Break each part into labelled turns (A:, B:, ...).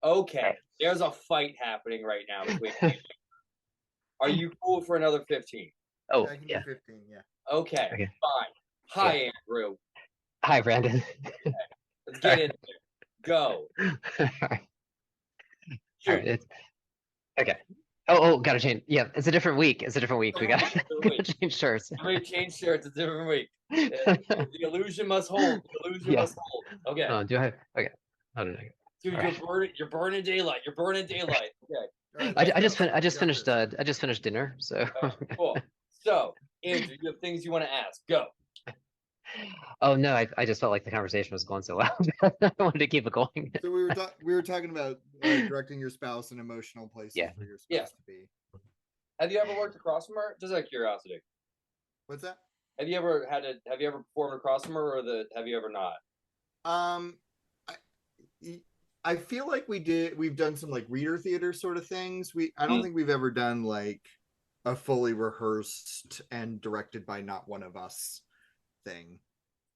A: Okay, there's a fight happening right now between. Are you cool for another 15?
B: Oh,
C: Yeah, I can do
B: yeah.
C: 15. Yeah.
A: Okay,
B: Okay.
A: fine.
B: Yeah.
A: Hi, Andrew.
B: Hi, Brandon.
A: Let's
B: All
A: get
B: right.
A: in there. Go.
B: All right. All right.
A: Shoot.
B: Okay. Gotta change. Yeah, it's a different week. It's a different week. We
A: Different week.
B: gotta,
A: Different week.
B: gotta change shirts.
A: Everybody change shirts. It's a different week. The illusion must hold. The illusion
B: Yeah.
A: must hold. Okay.
B: Do I? Okay. Hold on.
A: Dude,
B: All
A: you're
B: right.
A: burning. You're burning daylight. You're burning daylight. Okay.
C: All right,
B: I,
C: let's
A: Okay.
B: I just
C: go.
B: fin I
C: We
B: just
C: got
B: finished
C: this.
B: I just finished dinner. So
A: All right. Cool. So, Andrew, you have things you want to ask. Go.
B: oh no, I just felt like the conversation was going so well. I wanted to keep it going.
C: So we were talking about directing your spouse in emotional places
B: Yeah.
C: for your
A: Yeah.
C: spouse to be.
A: Have you ever worked across from her? Just out of curiosity.
C: What's that?
A: Have you ever performed across from her, or have you ever not?
C: Um, I, I feel like we've done some like reader theater sort of things. I don't
A: Mm.
C: think we've ever done like a fully rehearsed and directed by not one of us thing.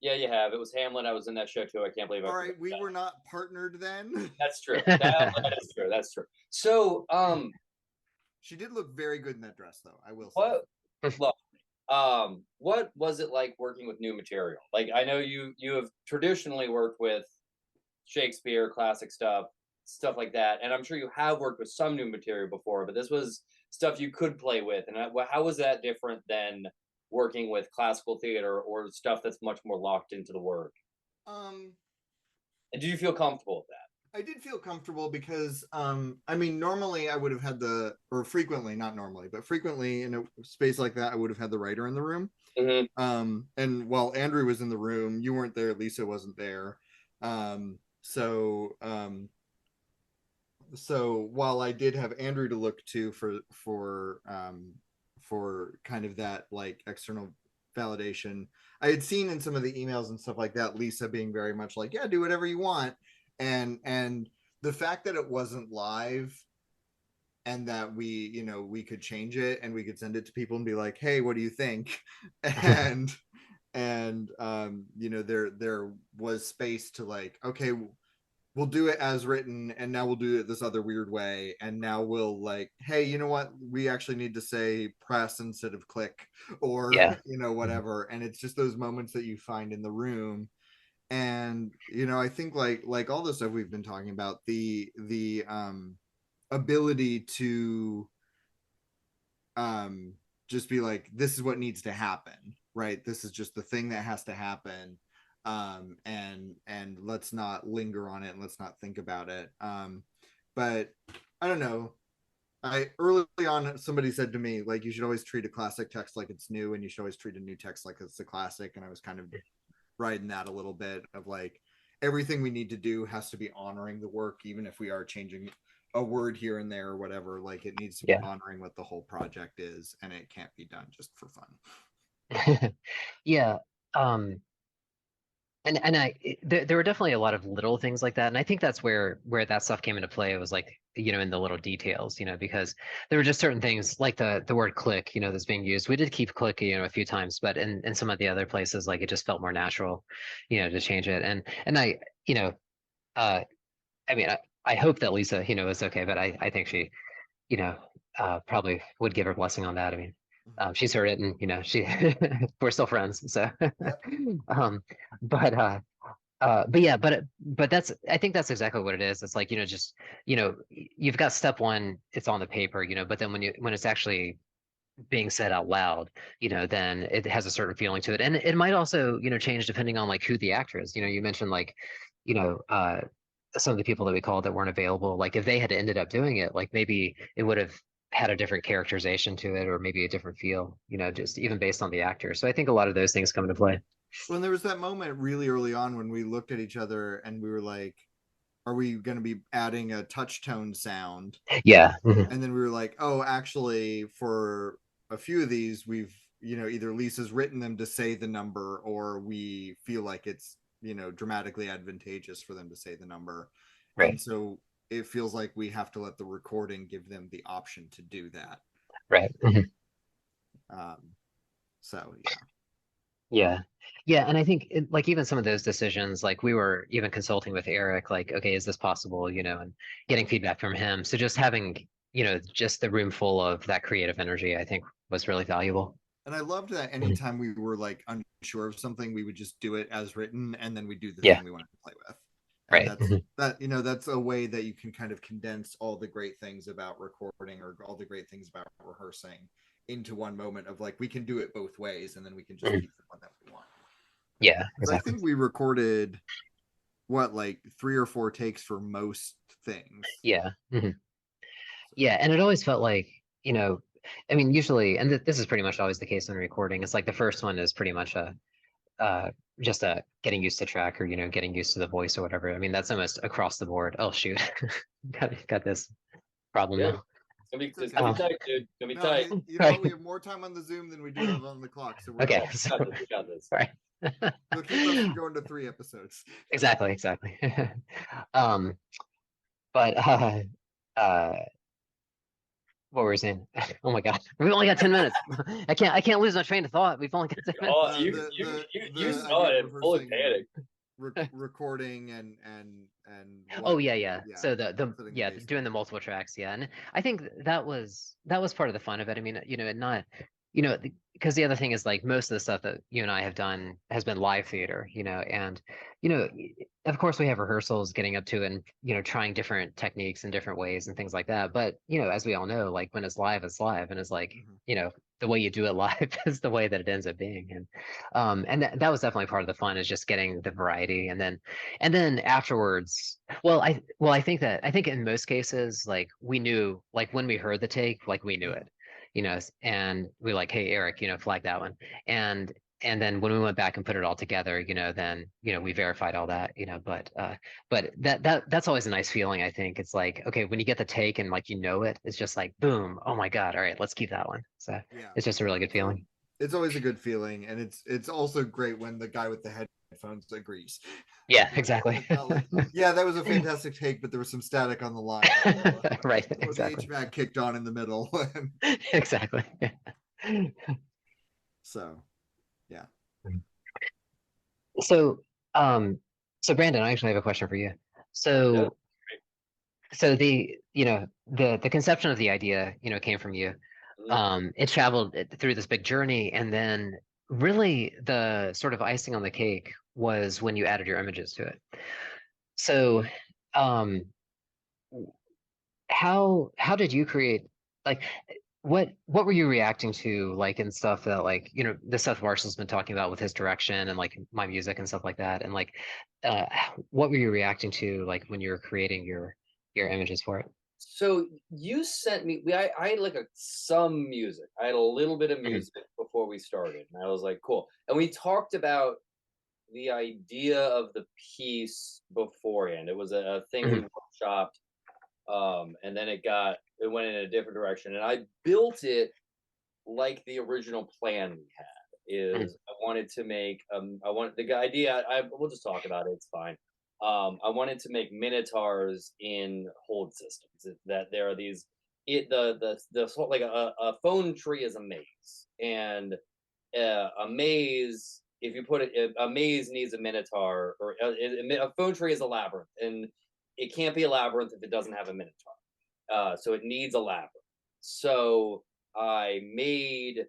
A: Yeah, you have. It was Hamlet. I was in that show too. I can't believe I
C: All
A: forgot
C: right, we
A: that.
C: were not partnered then.
A: That's true. That is true. That's true. So,
C: She did look very good in that dress, though. I will say.
A: what? Look, what was it like working with new material? Like, I know you have traditionally worked with Shakespeare, classic stuff like that, and I'm sure you have worked with some new material before, but this was stuff you could play with. And how was that different than working with classical theater or stuff that's much more locked into the work?
C: Um,
A: And did you feel comfortable with that?
C: I did feel comfortable because, I mean, normally I would have had or frequently, not normally, but frequently in a space like that, I would have had the writer in the room.
A: Mm-hmm.
C: And while Andrew was in the room, you weren't there, Lisa wasn't there. Um, so, um, so while I did have Andrew to look to for kind of that like external validation, I had seen in some of the emails and stuff like that, Lisa being very much like, yeah, do whatever you want. And the fact that it wasn't live and that we could change it and we could send it to people and be like, hey, what do you think? and there was space to like, okay, we'll do it as written and now we'll do it this other weird way, and now we'll like, hey, you know what, we actually need to say press instead of click, or
B: Yeah.
C: whatever. And it's just those moments that you find in the room. And I think like all the stuff we've been talking about, the ability to just be like, this is what needs to happen, right? This is just the thing that has to happen. And let's not linger on it and let's not think about it. But I don't know, I early on somebody said to me like, you should always treat a classic text like it's new and you should always treat a new text like it's a classic. And I was kind of riding that a little bit of like, everything we need to do has to be honoring the work, even if we are changing a word here and there or whatever. Like, it needs to be
B: Yeah.
C: honoring what the whole project is, and it can't be done just for fun.
B: Yeah. Um, and there were definitely a lot of little things like that, and I think that's where that stuff came into play. It was like, in the little details, because there were just certain things like the word click, that's being used. We did keep click, a few times, but in some of the other places, like it just felt more natural, to change it. And uh, I mean, I hope that Lisa, is okay, but I think she, you know, probably would give her blessing on that. I mean, she's heard it, and she we're still friends, so.
C: Yep.
B: um, but yeah, but I think that's exactly what it is. It's like, just you've got step one, it's on the paper, but then when it's actually being said out loud, then it has a certain feeling to it, and it might also change depending on like who the actor is. You mentioned like you know some of the people that we called that weren't available. Like if they had ended up doing it, like maybe it would have had a different characterization to it, or maybe a different feel. Just even based on the actor. So I think a lot of those things come into play.
C: When there was that moment really early on when we looked at each other and we were like, are we going to be adding a touch tone sound?
B: Yeah. Mhm.
C: And then we were like, oh, actually, for a few of these, we've, either Lisa's written them to say the number, or we feel like it's, dramatically advantageous for them to say the number. And
B: Right.
C: so it feels like we have to let the recording give them the option to do that.
B: Right. Mhm.
C: Um, so, yeah.
B: Yeah. Yeah. And I think like even some of those decisions, like we were even consulting with Eric, like, okay, is this possible? And getting feedback from him. So just having, just the room full of that creative energy, I think was really valuable.
C: And I loved that
B: Mhm.
C: anytime we were like unsure of something, we would just do it as written, and then we do the
B: Yeah.
C: thing we wanted to play with. And
B: Right.
C: that's that, that's a way that you can kind of condense all the great things about recording or all the great things about rehearsing into one moment of like, we can do it both ways, and then we can just
B: Mhm.
C: keep the one that we want.
B: Yeah,
C: I
B: exactly.
C: think we recorded what, like 3 or 4 takes for most things.
B: Yeah. Yeah. And it always felt like, you know, I mean, usually, and this is pretty much always the case when recording. It's like the first one is pretty much a uh just a getting used to track or getting used to the voice or whatever. I mean, that's almost across the board. Oh shoot. got this problem
A: Yeah,
B: now.
C: It's
A: it's
C: okay.
A: gonna be
B: Um,
A: tight, dude. It's gonna be
C: No,
A: tight.
C: you know
B: right.
C: what? We have more time on the Zoom than we do have on the clock, so we're
B: Okay,
C: good.
A: We
B: so
A: got this. We got this.
B: right.
C: It'll keep us from going to 3 episodes.
B: Exactly. um but uh what were we saying? Oh my god. We've only got 10 minutes. I can't lose my train of thought. We've only got 10
A: Oh,
B: minutes.
A: you
C: The
A: saw
C: idea of
A: it and fully
C: rehearsing,
A: panicked.
C: recording and
B: Oh
C: what,
B: yeah.
C: yeah,
B: So the
C: setting the
B: yeah,
C: baseline.
B: doing the multiple tracks, yeah. And I think that was part of the fun of it. I mean, and not, because the other thing is like most of the stuff that you and I have done has been live theater, and you know, of course we have rehearsals getting up to and trying different techniques and different ways and things like that. But as we all know, like when it's live and it's like,
C: Mhm.
B: the way you do it live is the way that it ends up being. And that was definitely part of the fun is just getting the variety and then afterwards, I think in most cases, like we knew, like when we heard the take, like we knew
C: Mhm.
B: it, and we like, hey Eric, flag that one, and and then when we went back and put it all together, then we verified all that, but that's always a nice feeling. I think it's like, okay, when you get the take and like it, it's just like boom, oh my God, all right, let's keep that one. So
C: Yeah,
B: it's just a really good feeling.
C: it's always a good feeling, and it's also great when the guy with the headphones agrees.
B: Yeah, exactly.
C: It's not like, yeah, that was a fantastic take, but there was some static on the line,
B: Right,
C: or the
B: exactly.
C: HVAC kicked on in the middle.
B: Exactly.
C: So, yeah.
B: So, so Brandon, I actually have a question for you.
A: Yeah.
B: So, so the conception of the idea, came from you.
A: Mhm.
B: It traveled through this big journey, and then really the sort of icing on the cake was when you added your images to it. So, um, how did you create, like, what were you reacting to, like, in stuff that, like, the stuff Marshall's been talking about with his direction and like my music and stuff like that, and like uh what were you reacting to, like, when you were creating your images for it?
A: So you sent me. I had like some music. I had a little bit of
B: Mhm.
A: music before we started, and I was like, cool. And we talked about the idea of the piece beforehand. It was a thing we
B: Mhm.
A: workshopped, and then it went in a different direction, and I built it like the original plan we had.
B: Mhm.
A: Is I wanted to make I want the idea. We'll just talk about it. It's fine. I wanted to make minotaurs in hold systems. That there are these like a phone tree is a maze, and a maze, if you put it, a maze needs a minotaur, or a phone tree is a labyrinth, and it can't be a labyrinth if it doesn't have a minotaur. So it needs a labyrinth. So I made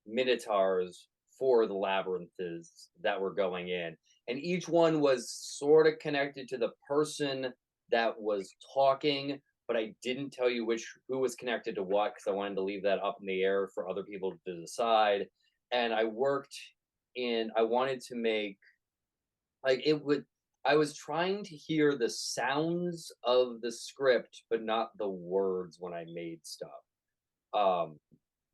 A: minotaurs for the labyrinths that were going in, and each one was sort of connected to the person that was talking, but I didn't tell you who was connected to what because I wanted to leave that up in the air for other people to decide. And I wanted to make like it would I was trying to hear the sounds of the script but not the words when I made stuff. um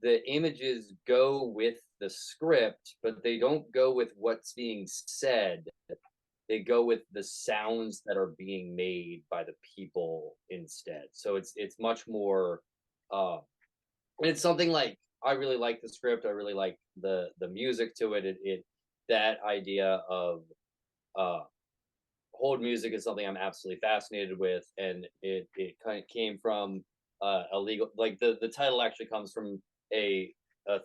A: the images go with the script, but they don't go with what's being said. They go with the sounds that are being made by the people instead. So it's much more uh and it's something like I really like the script. I really like the music to it. It that idea of uh hold music is something I'm absolutely fascinated with, and it kind of came from a legal, like the title actually comes from a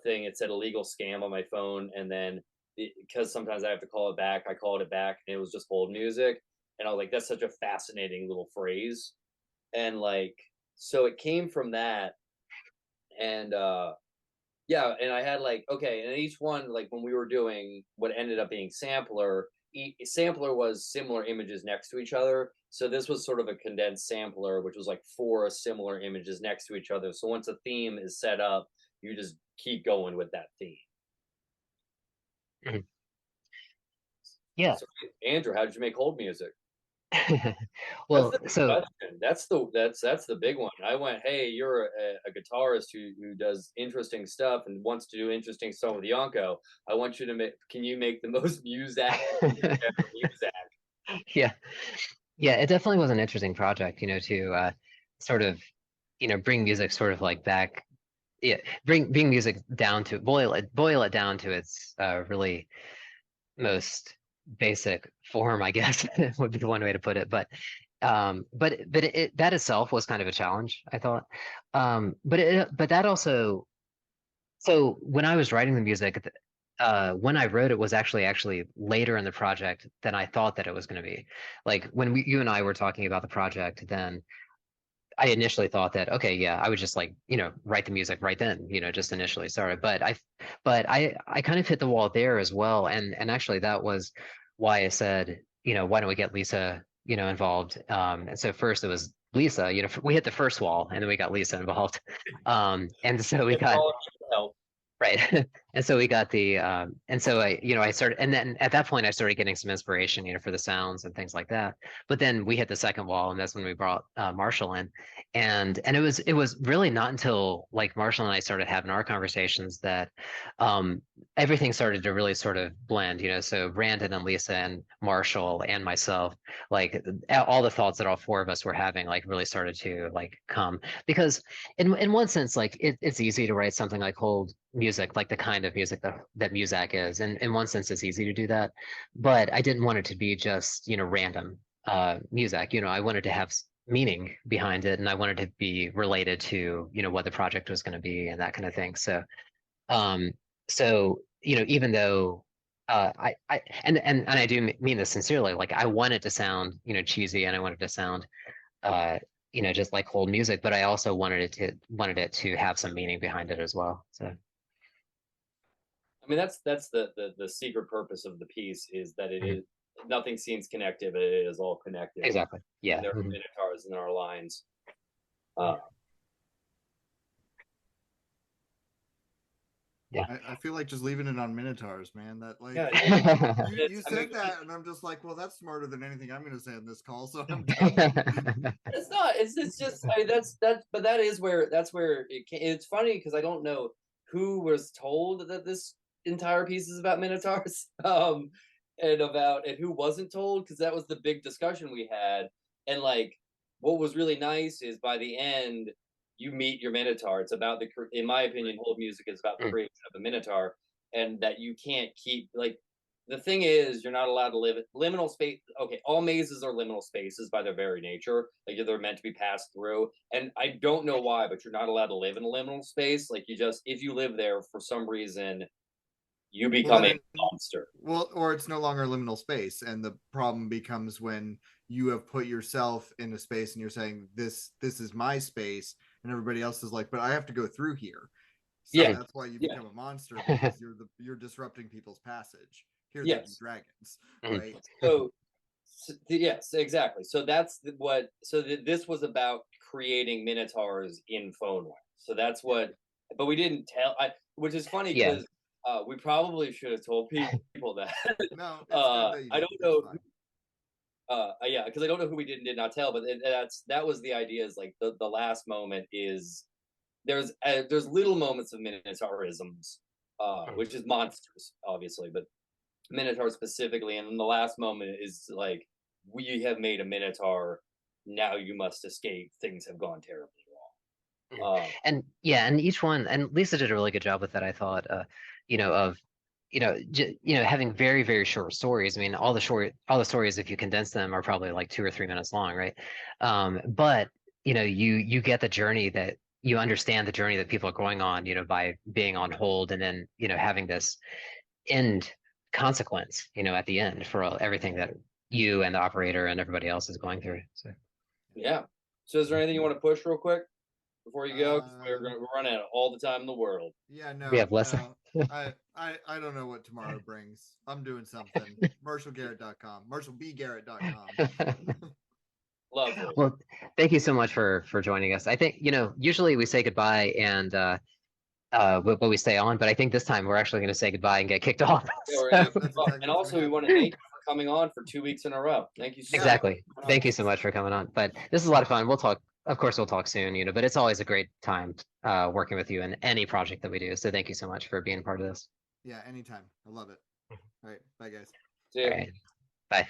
A: thing. It said illegal scam on my phone, and then because sometimes I have to call it back. I called it back, and it was just hold music, and I was like, that's such a fascinating little phrase, and like, so it came from that, and yeah, and I had like, okay, and each one, like when we were doing what ended up being sampler, sampler was similar images next to each other. So this was sort of a condensed sampler, which was like four similar images next to each other. So once a theme is set up, you just keep going with that theme.
B: Mhm. Yeah.
A: So Andrew, how did you make hold music?
B: Well,
A: That's the
B: so
A: question. That's the big one. I went, hey, you're a guitarist who does interesting stuff and wants to do interesting stuff with Yonko. I want you to make. Can you make the most music music?
B: yeah, yeah, it definitely was an interesting project, to sort of, bring music sort of like back, yeah, bring music down to boil it down to its really most basic form, I guess, would be one way to put it. But that itself was kind of a challenge, I thought. But that also, so when I was writing the music, when I wrote it was actually later in the project than I thought that it was going to be. Like when you and I were talking about the project, then I initially thought that, okay, yeah, I would just like, write the music right then, just initially started. But I kind of hit the wall there as well. And actually that was why I said, why don't we get Lisa, involved? And so first it was Lisa, we hit the first wall and then we got Lisa involved. And so we
A: That's
B: got,
A: all I can help.
B: right. And so we got the and so I started, and then at that point I started getting some inspiration, for the sounds and things like that. But then we hit the second wall, and that's when we brought Marshall in. And it was really not until like Marshall and I started having our conversations that everything started to really sort of blend, so Brandon and Lisa and Marshall and myself, like all the thoughts that all four of us were having like really started to like come. Because in one sense, like it's easy to write something like hold music, like the kind of music that Muzak is. And in one sense, it's easy to do that. But I didn't want it to be just, random music. I wanted to have meaning behind it, and I wanted to be related to, what the project was going to be and that kind of thing. Um, so, even though and I do mean this sincerely, like I want it to sound, cheesy, and I wanted to sound uh just like hold music, but I also wanted it to have some meaning behind it as well. So
A: I mean, that's the secret purpose of the piece is that it
B: mhm.
A: is nothing seems connected, but it is all connected.
B: Exactly.
A: And
B: Yeah.
A: there are
B: Mhm.
A: minotaurs in our lines.
B: Yeah.
A: Uh,
B: Yeah.
C: I feel like just leaving it on Minotaurs, man. That like
A: yeah,
C: you
A: I mean,
C: said that, and I'm just like, well, that's smarter than anything I'm gonna say on this call, so I'm done.
A: it's not. It's just. I mean, But that's where it's funny because I don't know who was told that this entire piece is about minotaurs, and who wasn't told because that was the big discussion we had. And like, what was really nice is by the end, you meet your minotaur. It's about in my opinion, hold music is about the
B: Mm,
A: creation of a minotaur, and that you can't keep like the thing is you're not allowed to live liminal space. Okay, all mazes are liminal spaces by their very nature, like they're meant to be passed through, and I don't know why, but you're not allowed to live in a liminal space. Like you just, if you live there for some reason, you
C: Well,
A: become a
C: then,
A: monster.
C: well, or it's no longer liminal space, and the problem becomes when you have put yourself in a space and you're saying this is my space, and everybody else is like, but I have to go through here. So
A: Yeah,
B: mhm.
C: that's why you
A: yeah,
C: become a monster because you're disrupting people's passage. Here they be
A: yes.
C: dragons,
B: Mhm.
C: right?
A: So yes, exactly. So that's what. So this was about creating minotaurs in phone wire. So that's
C: Yeah.
A: what. But we didn't tell. Which is funny
B: Yeah.
A: because we probably should have told people that.
C: No, it's good that you
A: I
C: did.
A: don't
C: It's
A: know.
C: fine.
A: Yeah, because I don't know who we did not tell. But that was the idea. Is like the last moment is there's little moments of minotaurisms,
B: Mhm.
A: which is monsters, obviously, but Minotaur specifically, and then the last moment is like, we have made a Minotaur. Now you must escape. Things have gone terribly
B: Mhm.
A: wrong.
B: And yeah, and each one, and Lisa did a really good job with that, I thought, of having very, very short stories. I mean, all the stories, if you condense them, are probably like 2 or 3 minutes long, right? But you get the journey that you understand the journey that people are going on, by being on hold, and then having this end consequence, at the end for everything that you and the operator and everybody else is going through. So
A: Yeah. So is there anything you want to push real quick before you go? 'Cause we're running out of all the time in the world.
C: Yeah, no,
B: we have less.
C: no. I don't know what tomorrow brings. I'm doing something. MarshallGarrett.com, MarshallBGarrett.com.
A: Lovely.
B: Well, thank you so much for joining us. I think, usually we say goodbye and but we stay on, but I think this time we're actually going to say goodbye and get kicked off.
A: Yeah, we're
B: So-
A: gonna-
C: That's
A: oh,
C: exactly
A: and
C: what's
A: also,
C: gonna
A: we want to
C: happen.
A: thank you for coming on for 2 weeks in a row. Thank you so
B: Exactly.
A: much.
B: Thank you so much for coming on. But this is a lot of fun. We'll talk. Of course, we'll talk soon, but it's always a great time working with you in any project that we do. So thank you so much for being part of this.
C: Yeah, anytime. I love it. All right, bye guys.
A: See
B: All
A: ya.
B: right. Bye.